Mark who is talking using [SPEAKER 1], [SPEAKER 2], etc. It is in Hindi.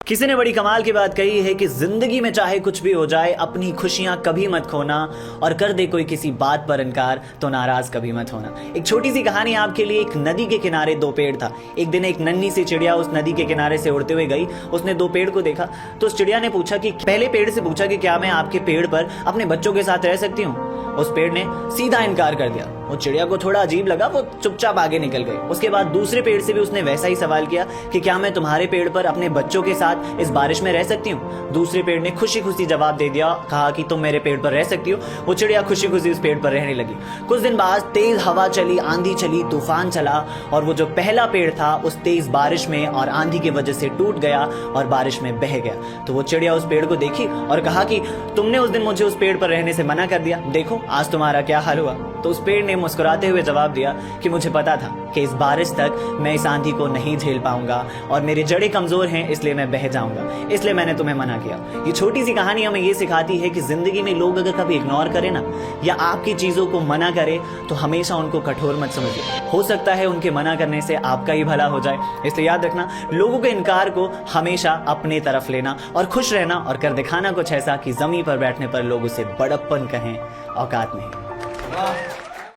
[SPEAKER 1] किसी ने बड़ी कमाल की बात कही है कि जिंदगी में चाहे कुछ भी हो जाए अपनी खुशियां कभी मत खोना, और कर दे कोई किसी बात पर इनकार तो नाराज कभी मत होना। एक छोटी सी कहानी आपके लिए। एक नदी के किनारे दो पेड़ था। एक दिन एक नन्ही सी चिड़िया उस नदी के किनारे से उड़ते हुए गई। उसने दो पेड़ को देखा तो उस चिड़िया ने पूछा कि पहले पेड़ से पूछा कि क्या मैं आपके पेड़ पर अपने बच्चों के साथ रह सकती हूँ। उस पेड़ ने सीधा इनकार कर दिया। वो चिड़िया को थोड़ा अजीब लगा, वो चुपचाप आगे निकल गई। उसके बाद दूसरे पेड़ से भी उसने वैसा ही सवाल किया कि क्या मैं तुम्हारे पेड़ पर अपने बच्चों के साथ इस बारिश में रह सकती हूँ। दूसरे पेड़ ने खुशी खुशी जवाब दे दिया, कहा कि तुम मेरे पेड़ पर रह सकती हो। वो चिड़िया खुशी खुशी उस पेड़ पर रहने लगी। कुछ दिन बाद तेज हवा चली, आंधी चली, तूफान चला, और वो जो पहला पेड़ था उस तेज बारिश में और आंधी की वजह से टूट गया और बारिश में बह गया। तो वो चिड़िया उस पेड़ को देखी और कहा कि तुमने उस दिन मुझे उस पेड़ पर रहने से मना कर दिया, देखो आज तुम्हारा क्या हाल हुआ। तो उस पेड़ ने मुस्कुराते हुए जवाब दिया कि मुझे पता था कि इस बारिश तक मैं इस आंधी को नहीं झेल पाऊंगा और मेरी जड़ें कमजोर हैं, इसलिए मैं बह जाऊंगा, इसलिए मैंने तुम्हें मना किया। ये छोटी सी कहानी हमें ये सिखाती है कि जिंदगी में लोग अगर कभी इग्नोर करें ना, या आपकी चीजों को मना करे, तो हमेशा उनको कठोर मत समझिए। हो सकता है उनके मना करने से आपका ही भला हो जाए। इसलिए याद रखना, लोगों के इनकार को हमेशा अपने तरफ लेना और खुश रहना और कर दिखाना कुछ ऐसा कि जमीन पर बैठने पर लोग उसे बड़प्पन कहें, औकात नहीं।